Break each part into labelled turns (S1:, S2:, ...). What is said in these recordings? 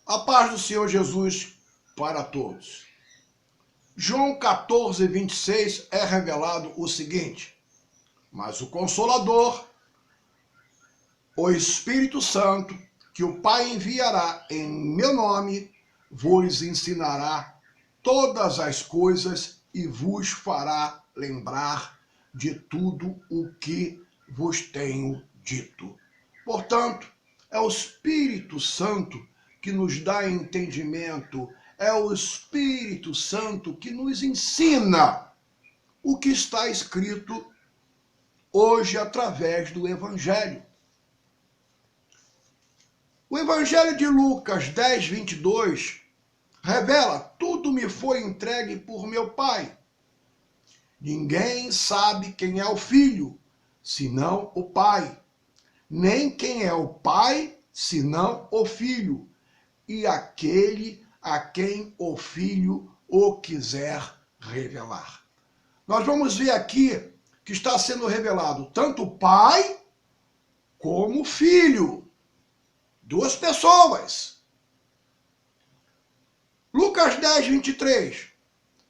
S1: A paz do Senhor Jesus para todos. João 14, 26 é revelado o seguinte: mas o Consolador, o Espírito Santo, que o Pai enviará em meu nome, vos ensinará todas as coisas e vos fará lembrar de tudo o que vos tenho dito. Portanto, é o Espírito Santo que nos dá entendimento, é o Espírito Santo que nos ensina o que está escrito hoje através do Evangelho. O Evangelho de Lucas 10, 22 revela: tudo me foi entregue por meu Pai. Ninguém sabe quem é o Filho, senão o Pai. Nem quem é o Pai, senão o Filho, e aquele a quem o Filho o quiser revelar. Nós vamos ver aqui que está sendo revelado tanto o Pai como o Filho. Duas pessoas. Lucas 10, 23.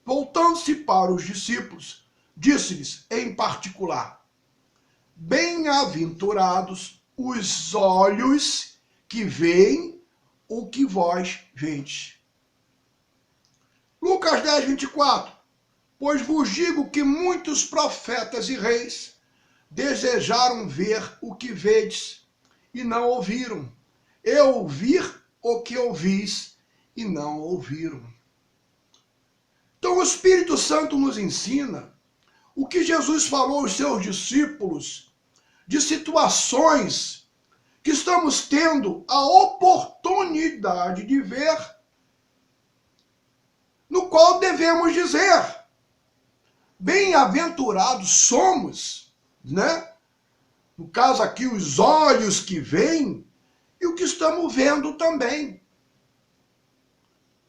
S1: Voltando-se para os discípulos, disse-lhes em particular: bem-aventurados os olhos que veem o que vós vedes. Lucas 10, 24. Pois vos digo que muitos profetas e reis desejaram ver o que vedes e não ouviram, e ouvir o que ouvis e não ouviram. Então o Espírito Santo nos ensina o que Jesus falou aos seus discípulos de situações que estamos tendo a oportunidade de ver, no qual devemos dizer: bem-aventurados somos, né? No caso aqui, os olhos que veem e o que estamos vendo também.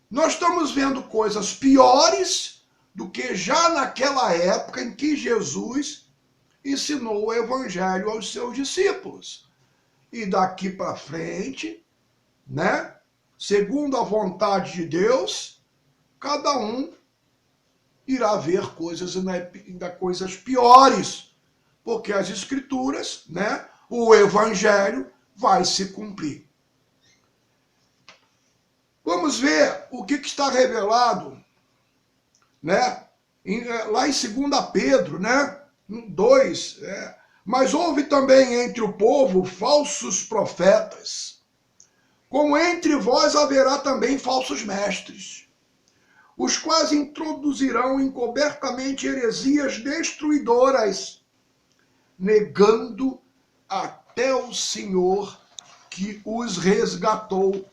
S1: Nós estamos vendo coisas piores do que já naquela época em que Jesus ensinou o Evangelho aos seus discípulos. E daqui para frente, né, segundo a vontade de Deus, cada um irá ver coisas, ainda coisas piores, porque as Escrituras, né, o Evangelho vai se cumprir. Vamos ver o que está revelado, né, lá em 2 Pedro, né, 2. Mas houve também entre o povo falsos profetas, como entre vós haverá também falsos mestres, os quais introduzirão encobertamente heresias destruidoras, negando até o Senhor que os resgatou,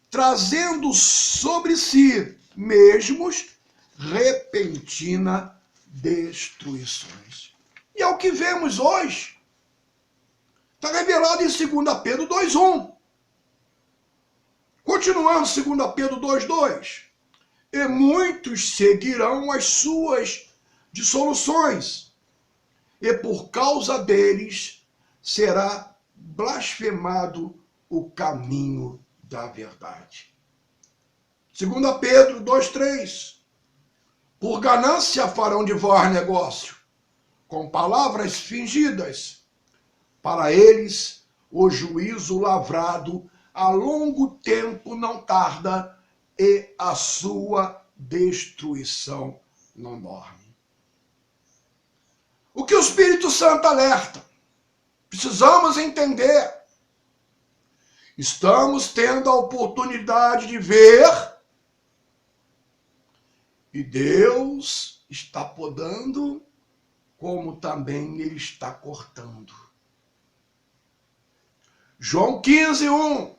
S1: trazendo sobre si mesmos repentina destruições. E é o que vemos hoje. Está revelado em 2 Pedro 2:1. Continuando 2 Pedro 2:2. E muitos seguirão as suas dissoluções, e por causa deles será blasfemado o caminho da verdade. 2 Pedro 2:3. Por ganância farão de vós negócio, com palavras fingidas. Para eles o juízo lavrado a longo tempo não tarda, e a sua destruição não dorme. O que o Espírito Santo alerta? Precisamos entender. Estamos tendo a oportunidade de ver, e Deus está podando, como também Ele está cortando. João 15:1.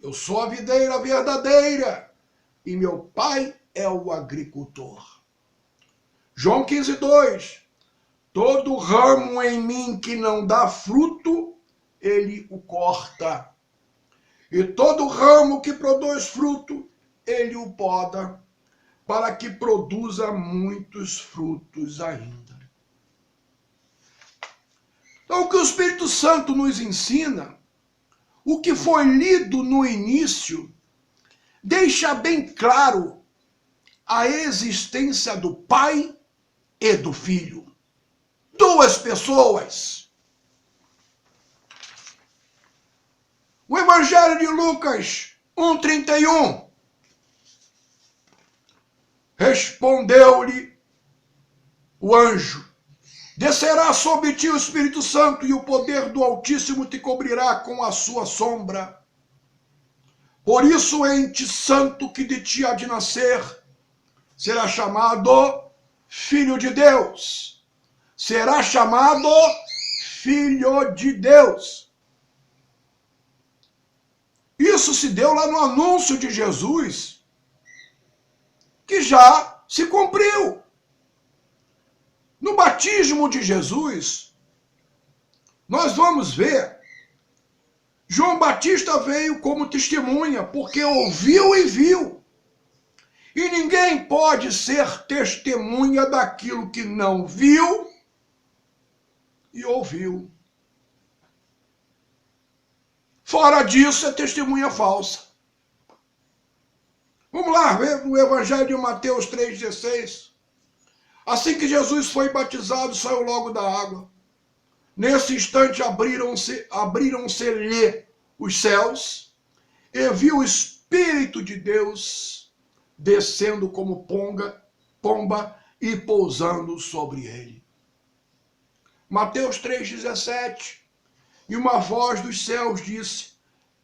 S1: Eu sou a videira verdadeira e meu Pai é o agricultor. João 15:2. Todo ramo em mim que não dá fruto, Ele o corta. E todo ramo que produz fruto, Ele o poda, para que produza muitos frutos ainda. Então, o que o Espírito Santo nos ensina, o que foi lido no início deixa bem claro a existência do Pai e do Filho. Duas pessoas. O Evangelho de Lucas 1,31. Respondeu-lhe o anjo: descerá sobre ti o Espírito Santo e o poder do Altíssimo te cobrirá com a sua sombra. Por isso, o ente santo que de ti há de nascer será chamado Filho de Deus. Será chamado Filho de Deus. Isso se deu lá no anúncio de Jesus, que já se cumpriu. No batismo de Jesus, nós vamos ver, João Batista veio como testemunha, porque ouviu e viu. E ninguém pode ser testemunha daquilo que não viu e ouviu. Fora disso, é testemunha falsa. Vamos lá ver no Evangelho de Mateus 3,16. Assim que Jesus foi batizado, saiu logo da água. Nesse instante abriram-se-lhe os céus, e viu o Espírito de Deus descendo como pomba e pousando sobre ele. Mateus 3,17. E uma voz dos céus disse: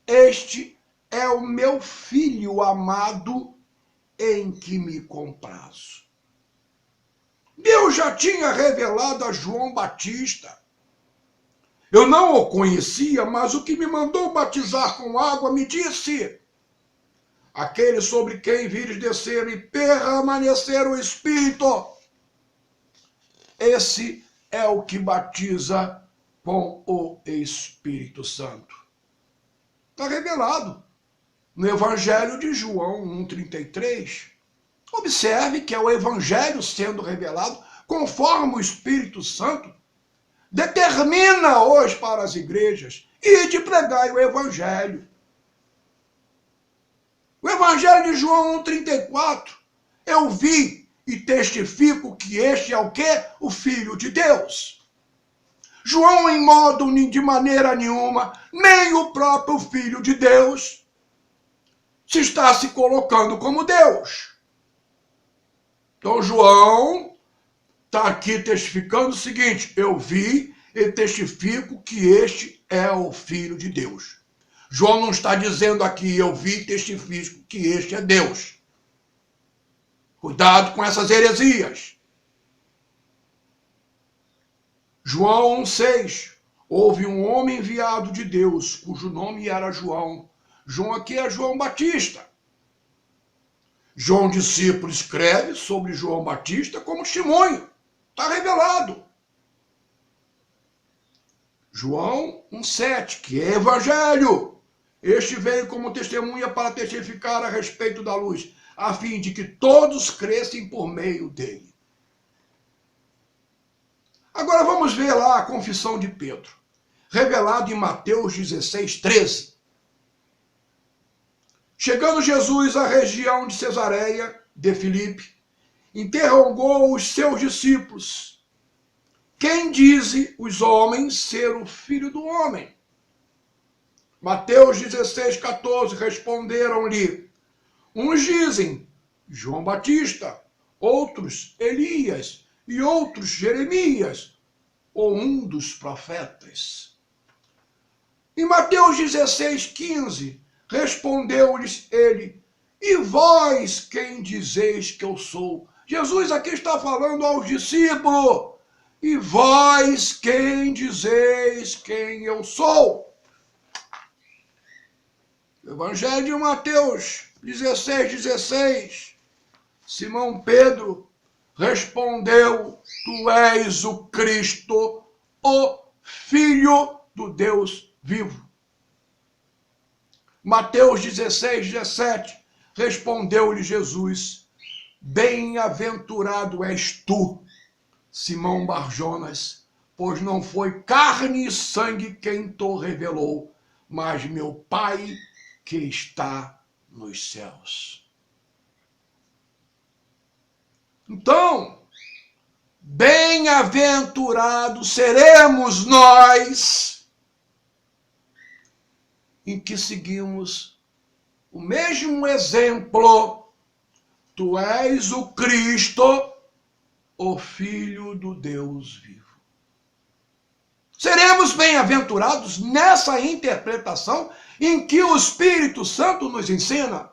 S1: este é o meu Filho amado, em que me comprazo. Deus já tinha revelado a João Batista. Eu não o conhecia, mas o que me mandou batizar com água me disse: aquele sobre quem vires descer e permanecer o Espírito, esse é o que batiza com o Espírito Santo. Está revelado no Evangelho de João 1,33. Observe que é o Evangelho sendo revelado conforme o Espírito Santo determina hoje para as igrejas e de pregar o Evangelho. O Evangelho de João 1,34. Eu vi e testifico que este é o quê? O Filho de Deus. João, de maneira nenhuma, nem o próprio Filho de Deus se está se colocando como Deus. Então João está aqui testificando o seguinte: eu vi e testifico que este é o Filho de Deus. João não está dizendo aqui: eu vi e testifico que este é Deus. Cuidado com essas heresias. João 1,6. Houve um homem enviado de Deus, cujo nome era João. João aqui é João Batista. João discípulo escreve sobre João Batista como testemunho. Está revelado. João 1,7, que é evangelho. Este veio como testemunha para testificar a respeito da luz, a fim de que todos crescem por meio dele. Agora vamos ver lá a confissão de Pedro, revelado em Mateus 16,13. Chegando Jesus à região de Cesareia de Filipe, interrogou os seus discípulos: quem dizem os homens ser o Filho do Homem? Mateus 16,14, responderam-lhe: uns dizem João Batista, outros Elias, e outros Jeremias, ou um dos profetas. Em Mateus 16,15, respondeu-lhes ele: e vós quem dizeis que eu sou? Jesus aqui está falando aos discípulos: e vós quem dizeis quem eu sou? Evangelho de Mateus 16,16. Simão Pedro respondeu: tu és o Cristo, o Filho do Deus vivo. Mateus 16,17. Respondeu-lhe Jesus: bem-aventurado és tu, Simão Barjonas, pois não foi carne e sangue quem te revelou, mas meu Pai que está nos céus. Então, bem-aventurados seremos nós em que seguimos o mesmo exemplo. Tu és o Cristo, o Filho do Deus vivo. Seremos bem-aventurados nessa interpretação em que o Espírito Santo nos ensina.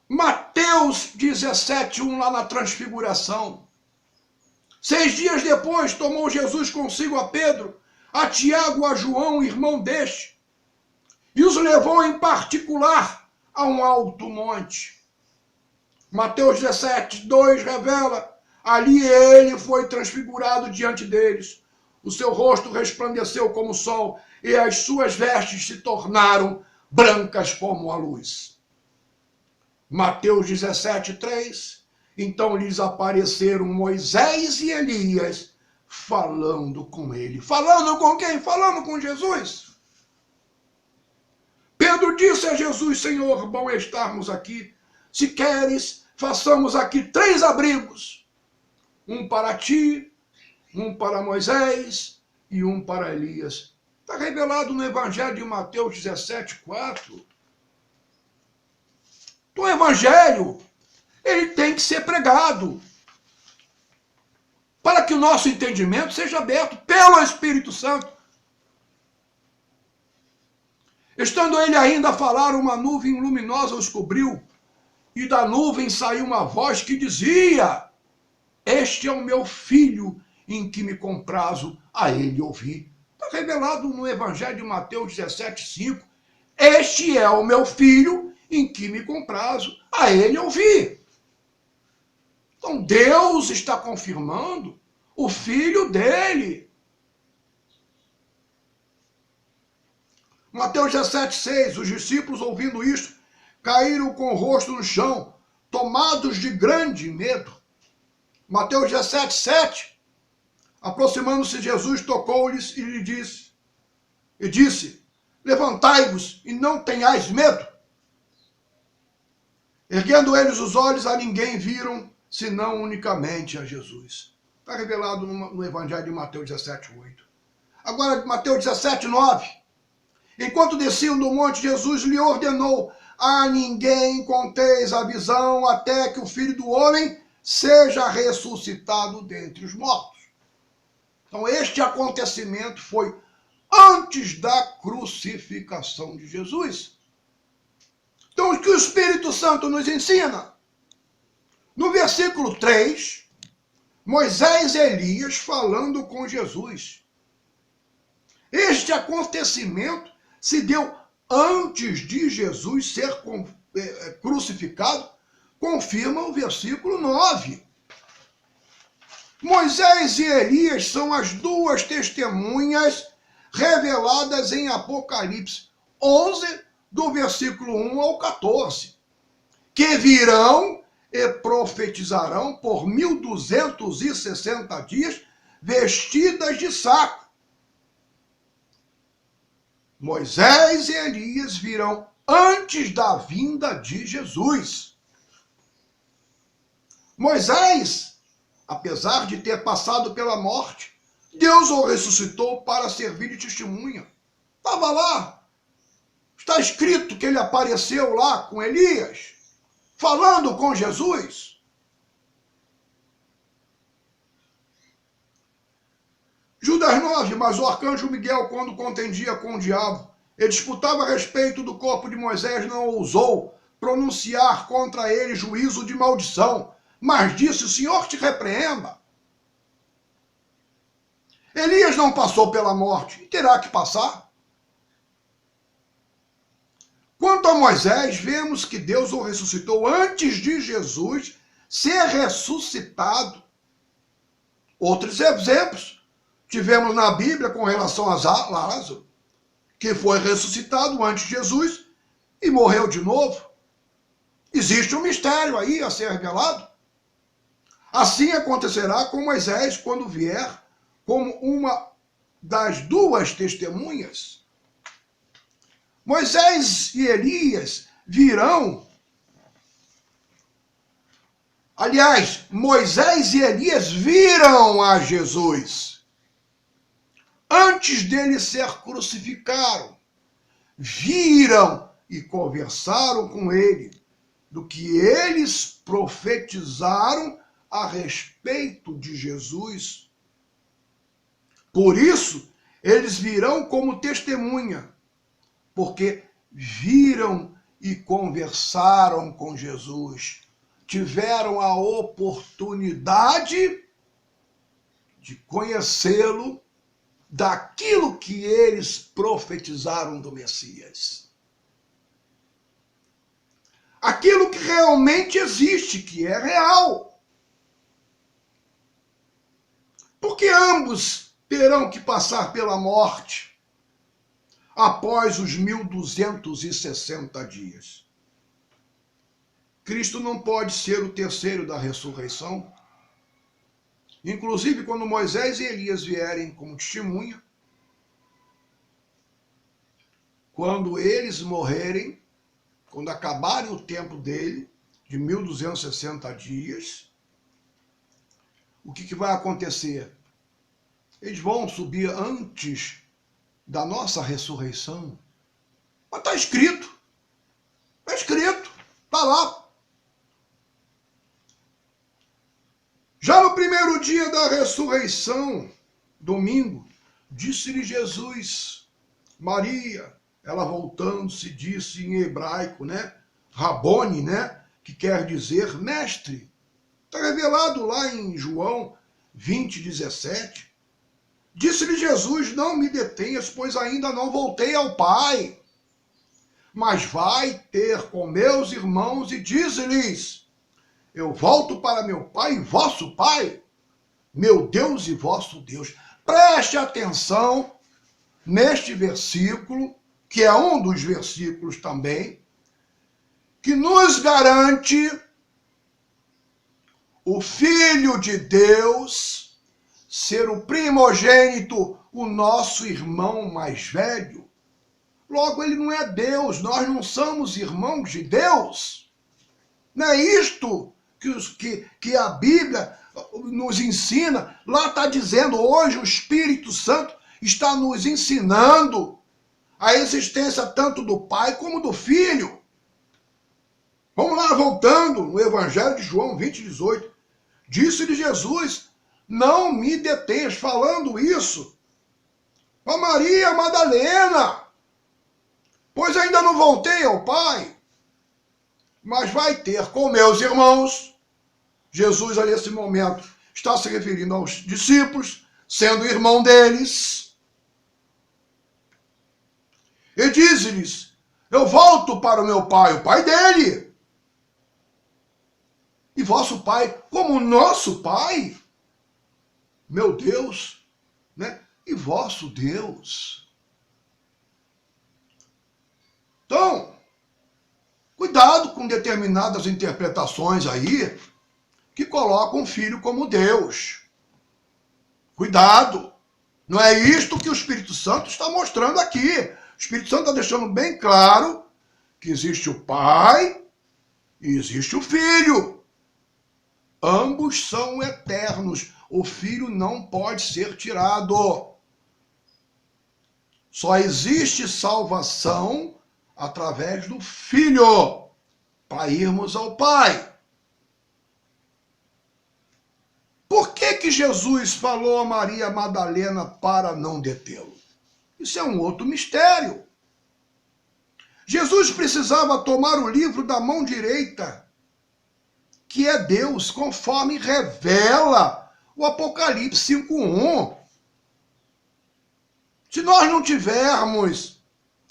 S1: Mateus 17:1, lá na transfiguração. 6 dias depois, tomou Jesus consigo a Pedro, a Tiago, a João, irmão deste, e os levou em particular a um alto monte. Mateus 17:2 revela: ali ele foi transfigurado diante deles. O seu rosto resplandeceu como o sol, e as suas vestes se tornaram brancas como a luz. Mateus 17:3, então lhes apareceram Moisés e Elias, falando com ele. Falando com quem? Falando com Jesus. Pedro disse a Jesus: Senhor, bom é estarmos aqui. Se queres, façamos aqui 3 abrigos. Um para ti, um para Moisés e um para Elias. Está revelado no Evangelho de Mateus 17:4. O Evangelho, ele tem que ser pregado para que o nosso entendimento seja aberto pelo Espírito Santo. Estando ele ainda a falar, uma nuvem luminosa os cobriu, e da nuvem saiu uma voz que dizia: este é o meu filho, em que me comprazo, a ele ouvi. Está revelado no Evangelho de Mateus 17:5. Este é o meu filho, em que me comprazo, a ele ouvi. Então Deus está confirmando o filho dele. Mateus 17:6, os discípulos, ouvindo isto, caíram com o rosto no chão, tomados de grande medo. Mateus 17:7, aproximando-se Jesus, tocou-lhes e lhe disse: levantai-vos e não tenhais medo. Erguendo eles os olhos, a ninguém viram, senão unicamente a Jesus. Está revelado no Evangelho de Mateus 17:8. Agora, Mateus 17:9. Enquanto desciam do monte, Jesus lhe ordenou: a ninguém conteis a visão até que o Filho do Homem seja ressuscitado dentre os mortos. Então, este acontecimento foi antes da crucificação de Jesus. Então, o que o Espírito Santo nos ensina? No versículo 3, Moisés e Elias falando com Jesus. Este acontecimento se deu antes de Jesus ser crucificado, confirma o versículo 9. Moisés e Elias são as 2 testemunhas reveladas em Apocalipse 11, do versículo 1 ao 14, que virão e profetizarão por 1260 dias, vestidas de saco. Moisés e Elias virão antes da vinda de Jesus. Moisés, apesar de ter passado pela morte, Deus o ressuscitou para servir de testemunha. Estava lá. Está escrito que ele apareceu lá com Elias, falando com Jesus. Judas 9, mas o arcanjo Miguel, quando contendia com o diabo, e disputava a respeito do corpo de Moisés, não ousou pronunciar contra ele juízo de maldição, mas disse: o Senhor te repreenda. Elias não passou pela morte e terá que passar. Quanto a Moisés, vemos que Deus o ressuscitou antes de Jesus ser ressuscitado. Outros exemplos tivemos na Bíblia com relação a Lázaro, que foi ressuscitado antes de Jesus e morreu de novo. Existe um mistério aí a ser revelado. Assim acontecerá com Moisés quando vier como uma das duas testemunhas. Moisés e Elias virão. Aliás, Moisés e Elias viram a Jesus antes dele ser crucificado. Viram e conversaram com ele do que eles profetizaram a respeito de Jesus. Por isso, eles virão como testemunha, porque viram e conversaram com Jesus. Tiveram a oportunidade de conhecê-lo daquilo que eles profetizaram do Messias. Aquilo que realmente existe, que é real. Porque ambos terão que passar pela morte após os 1260 dias. Cristo não pode ser o terceiro da ressurreição. Inclusive, quando Moisés e Elias vierem como testemunha, quando eles morrerem, quando acabarem o tempo dele, de 1260 dias, o que vai acontecer? Eles vão subir antes da nossa ressurreição. Mas está escrito. Está escrito. Está lá. Já no primeiro dia da ressurreição, domingo, disse-lhe Jesus, Maria, ela voltando-se, disse em hebraico, Rabone, que quer dizer mestre. Está revelado lá em João 20:17. Disse-lhe Jesus, não me detenhas, pois ainda não voltei ao Pai. Mas vai ter com meus irmãos e dize-lhes, eu volto para meu Pai e vosso Pai, meu Deus e vosso Deus. Preste atenção neste versículo, que é um dos versículos também, que nos garante o Filho de Deus ser o primogênito, o nosso irmão mais velho. Logo, ele não é Deus, nós não somos irmãos de Deus. Não é isto que a Bíblia nos ensina. Lá está dizendo, hoje o Espírito Santo está nos ensinando a existência tanto do Pai como do Filho. Vamos lá, voltando no Evangelho de João 20:18. Disse-lhe Jesus, não me detenhas, falando isso para Maria Madalena, pois ainda não voltei ao Pai, mas vai ter com meus irmãos. Jesus, nesse momento, está se referindo aos discípulos, sendo irmão deles. E diz-lhes, eu volto para o meu Pai, o Pai dele. E vosso Pai, como nosso Pai, meu Deus, e vosso Deus. Então, cuidado com determinadas interpretações aí, que colocam o Filho como Deus. Cuidado. Não é isto que o Espírito Santo está mostrando aqui. O Espírito Santo está deixando bem claro que existe o Pai e existe o Filho. Ambos são eternos. O Filho não pode ser tirado. Só existe salvação através do Filho, para irmos ao Pai. Por que Jesus falou a Maria Madalena para não detê-lo? Isso é um outro mistério. Jesus precisava tomar o livro da mão direita, que é Deus, conforme revela o Apocalipse 5:1. Se nós não tivermos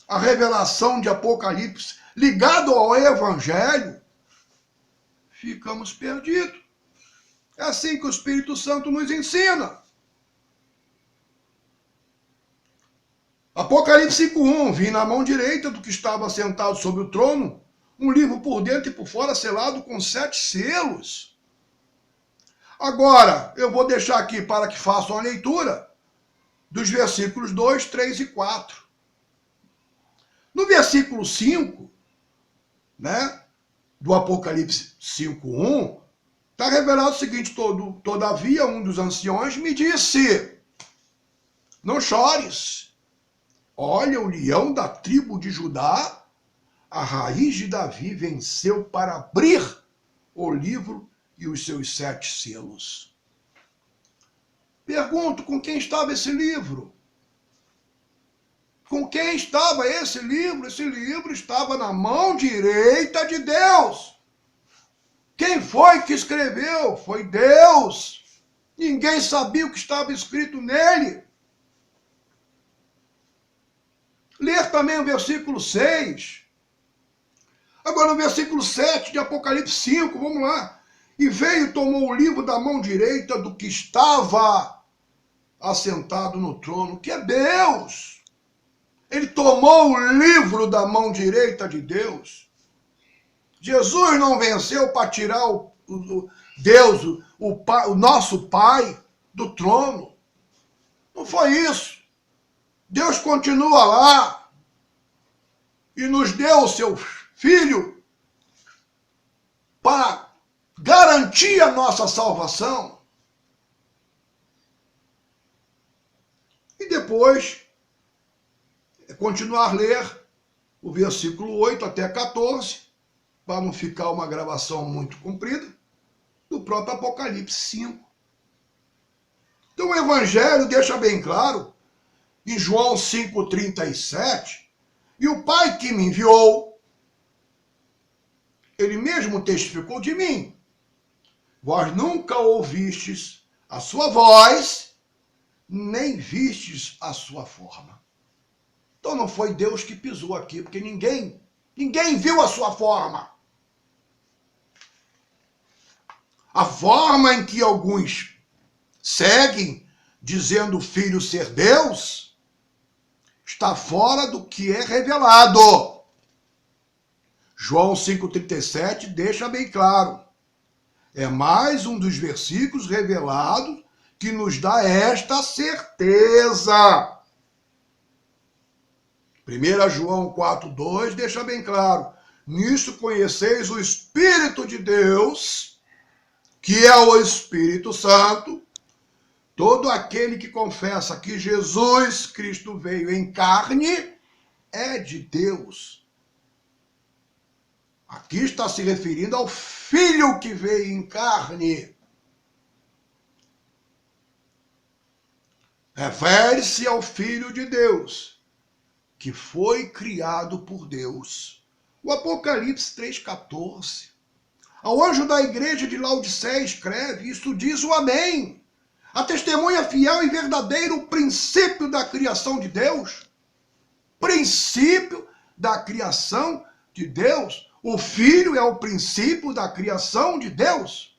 S1: a revelação de Apocalipse ligado ao Evangelho, ficamos perdidos. É assim que o Espírito Santo nos ensina. Apocalipse 5:1, vi na mão direita do que estava sentado sobre o trono, um livro por dentro e por fora selado com 7 selos. Agora, eu vou deixar aqui para que façam a leitura dos versículos 2, 3 e 4. No versículo 5, né, do Apocalipse 5:1, está revelado o seguinte: todavia um dos anciões me disse, não chores, olha, o leão da tribo de Judá, a raiz de Davi, venceu para abrir o livro e os seus 7 selos. Pergunto, com quem estava esse livro? Com quem estava esse livro? Esse livro estava na mão direita de Deus. Quem foi que escreveu? Foi Deus. Ninguém sabia o que estava escrito nele. Ler também o versículo 6. Agora, no versículo 7 de Apocalipse 5, vamos lá. E veio e tomou o livro da mão direita do que estava assentado no trono, que é Deus. Ele tomou o livro da mão direita de Deus. Jesus não venceu para tirar Deus, o nosso Pai, do trono. Não foi isso. Deus continua lá e nos deu o seu Filho para garantir a nossa salvação. E depois continuar a ler o versículo 8 até 14, para não ficar uma gravação muito comprida, do próprio Apocalipse 5. Então o Evangelho deixa bem claro, em João 5,37, e o Pai que me enviou, ele mesmo testificou de mim. Vós nunca ouvistes a sua voz, nem vistes a sua forma. Então não foi Deus que pisou aqui, porque ninguém viu a sua forma. A forma em que alguns seguem, dizendo o Filho ser Deus, está fora do que é revelado. João 5,37 deixa bem claro. É mais um dos versículos revelados que nos dá esta certeza. 1 João 4,2 deixa bem claro. Nisso conheceis o Espírito de Deus, que é o Espírito Santo. Todo aquele que confessa que Jesus Cristo veio em carne é de Deus. Aqui está se referindo ao Filho que veio em carne. Refere-se ao Filho de Deus, que foi criado por Deus. O Apocalipse 3,14. Ao anjo da igreja de Laodiceia escreve, isto diz o Amém. A testemunha fiel e verdadeira, o princípio da criação de Deus. Princípio da criação de Deus. O Filho é o princípio da criação de Deus.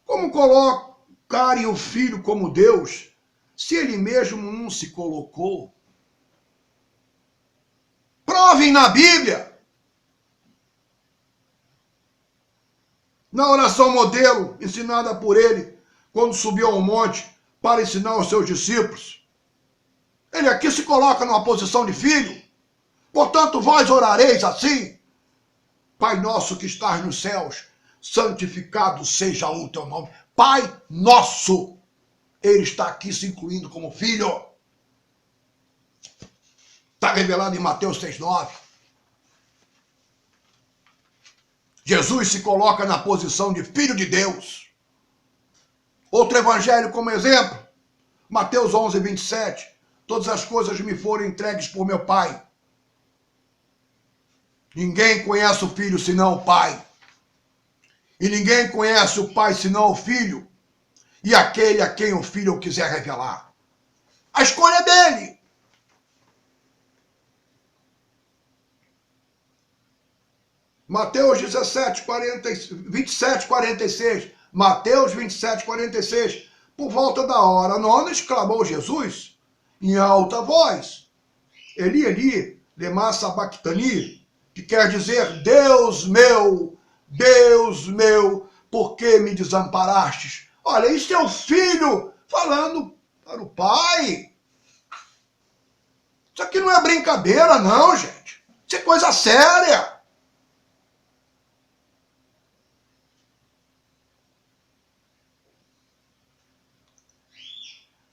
S1: Como colocarem o Filho como Deus, se ele mesmo não se colocou? Provem na Bíblia. Na oração modelo, ensinada por ele, quando subiu ao monte para ensinar aos seus discípulos. Ele aqui se coloca numa posição de filho. Portanto, vós orareis assim: Pai nosso que estás nos céus, santificado seja o teu nome. Pai nosso. Ele está aqui se incluindo como filho. Está revelado em Mateus 6,9. Jesus se coloca na posição de filho de Deus. Outro evangelho como exemplo, Mateus 11,27. Todas as coisas me foram entregues por meu Pai. Ninguém conhece o Filho senão o Pai. E ninguém conhece o Pai senão o Filho. E aquele a quem o Filho quiser revelar. A escolha é dele. Mateus 27:46. Mateus 27:46. Por volta da hora nona, exclamou Jesus em alta voz: Eli, Eli, lema sabachthani, que quer dizer: Deus meu, por que me desamparastes? Olha, isso é o filho falando para o pai. Isso aqui não é brincadeira, não, gente. Isso é coisa séria.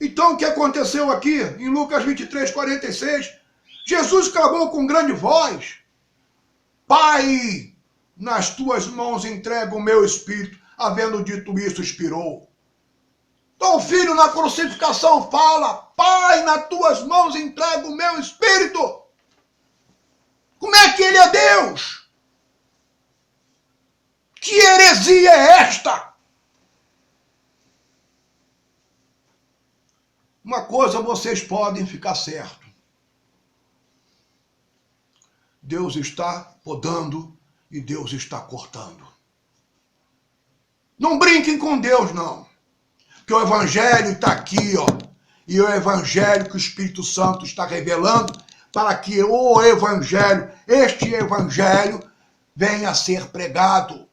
S1: Então, o que aconteceu aqui, em Lucas 23, 46? Jesus clamou com grande voz: Pai, nas tuas mãos entrego o meu espírito. Havendo dito isso, expirou. Então o filho na crucificação fala: Pai, nas tuas mãos entrego o meu espírito. Como é que ele é Deus? Que heresia é esta? Uma coisa vocês podem ficar certo: Deus está podando e Deus está cortando. Não brinquem com Deus, não. Que o evangelho está aqui, ó. E o evangelho que o Espírito Santo está revelando para que o evangelho, este evangelho, venha a ser pregado.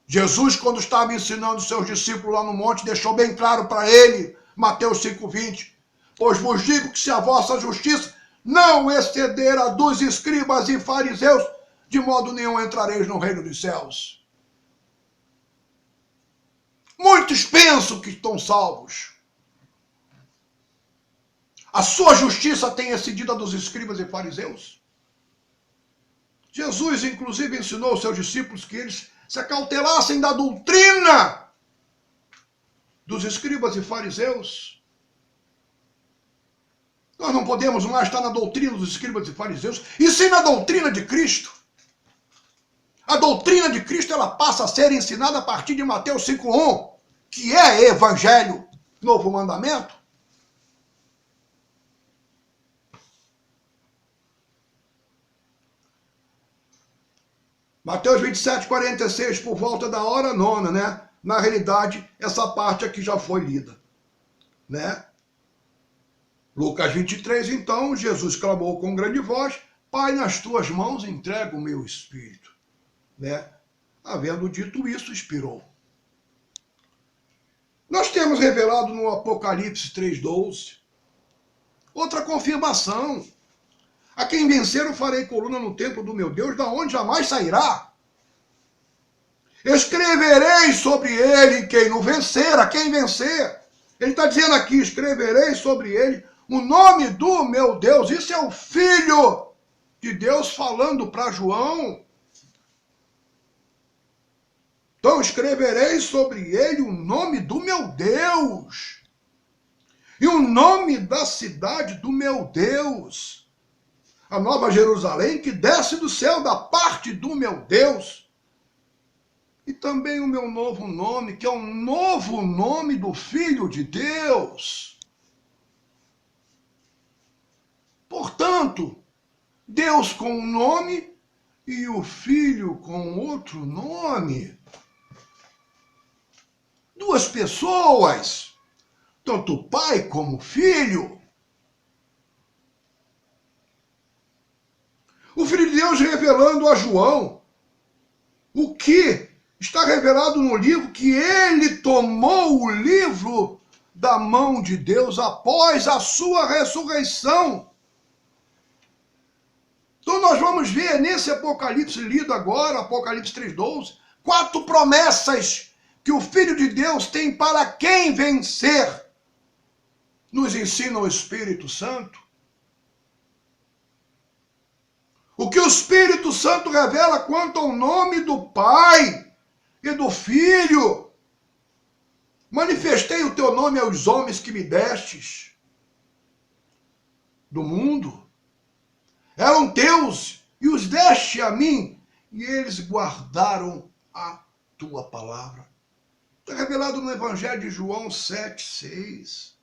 S1: Jesus, quando estava ensinando os seus discípulos lá no monte, deixou bem claro para ele, Mateus 5,20, pois vos digo que se a vossa justiça não exceder a dos escribas e fariseus, de modo nenhum entrareis no reino dos céus. Muitos pensam que estão salvos. A sua justiça tem excedido a dos escribas e fariseus? Jesus, inclusive, ensinou aos seus discípulos que eles se acautelassem da doutrina dos escribas e fariseus. Nós não podemos mais estar na doutrina dos escribas e fariseus, e sim na doutrina de Cristo. A doutrina de Cristo, ela passa a ser ensinada a partir de Mateus 5,1, que é evangelho, novo mandamento. Mateus 27, 46, por volta da hora nona, né? Na realidade, essa parte aqui já foi lida, né? Lucas 23, então, Jesus clamou com grande voz: Pai, nas tuas mãos entrego o meu espírito, né? Havendo dito isso, expirou. Nós temos revelado no Apocalipse 3,12 outra confirmação: a quem vencer eu farei coluna no templo do meu Deus, da onde jamais sairá. Escreverei sobre ele quem não vencer, a quem vencer. Ele está dizendo aqui: escreverei sobre ele o nome do meu Deus. Isso é o Filho de Deus falando para João. Então escreverei sobre ele o nome do meu Deus e o nome da cidade do meu Deus, a Nova Jerusalém, que desce do céu da parte do meu Deus, e também o meu novo nome, que é o novo nome do Filho de Deus. Portanto, Deus com um nome e o Filho com outro nome. Duas pessoas, tanto o pai como o filho. O Filho de Deus revelando a João o que está revelado no livro, que ele tomou o livro da mão de Deus após a sua ressurreição. Então nós vamos ver nesse Apocalipse lido agora, Apocalipse 3,12, 4 promessas que o Filho de Deus tem para quem vencer. Nos ensina o Espírito Santo. O que o Espírito Santo revela quanto ao nome do Pai e do Filho. Manifestei o teu nome aos homens que me destes do mundo. Eram teus e os deste a mim, e eles guardaram a tua palavra. Está revelado no Evangelho de João 7,6.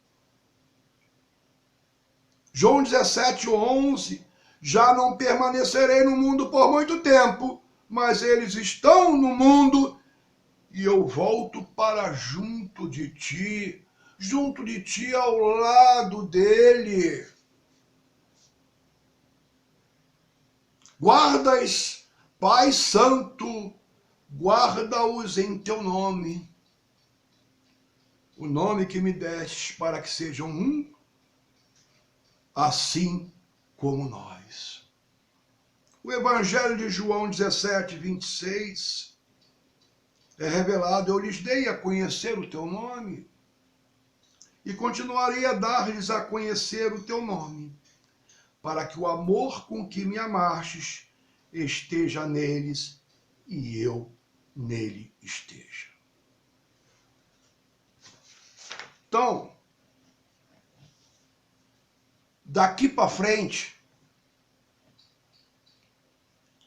S1: João 17,11. Já não permanecerei no mundo por muito tempo, mas eles estão no mundo e eu volto para junto de ti ao lado dele. Guarda-os, Pai Santo, guarda-os em teu nome, o nome que me destes para que sejam um, assim como nós. O Evangelho de João 17, 26 é revelado: eu lhes dei a conhecer o teu nome e continuarei a dar-lhes a conhecer o teu nome, para que o amor com que me amastes esteja neles e eu nele esteja. Então, daqui para frente,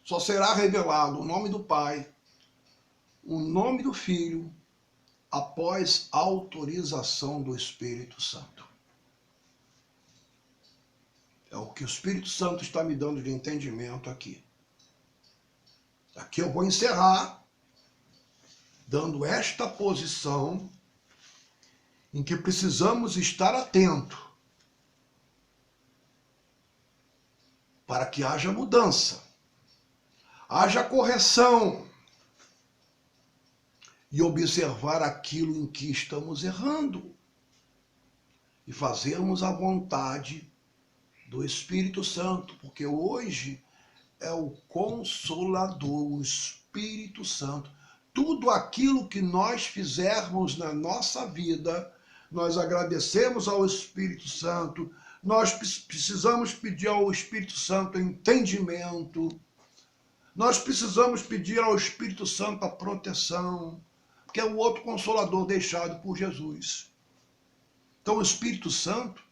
S1: só será revelado o nome do Pai, o nome do Filho, após autorização do Espírito Santo. É o que o Espírito Santo está me dando de entendimento aqui. Aqui eu vou encerrar dando esta posição em que precisamos estar atentos para que haja mudança, haja correção e observar aquilo em que estamos errando e fazermos a vontade do Espírito Santo, porque hoje é o Consolador, o Espírito Santo. Tudo aquilo que nós fizermos na nossa vida, nós agradecemos ao Espírito Santo, nós precisamos pedir ao Espírito Santo entendimento, nós precisamos pedir ao Espírito Santo a proteção, que é o outro Consolador deixado por Jesus. Então o Espírito Santo,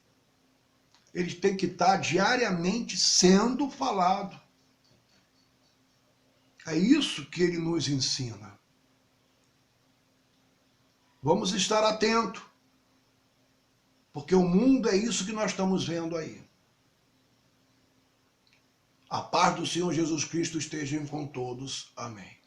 S1: ele tem que estar diariamente sendo falado. É isso que ele nos ensina. Vamos estar atentos, porque o mundo é isso que nós estamos vendo aí. A paz do Senhor Jesus Cristo esteja com todos. Amém.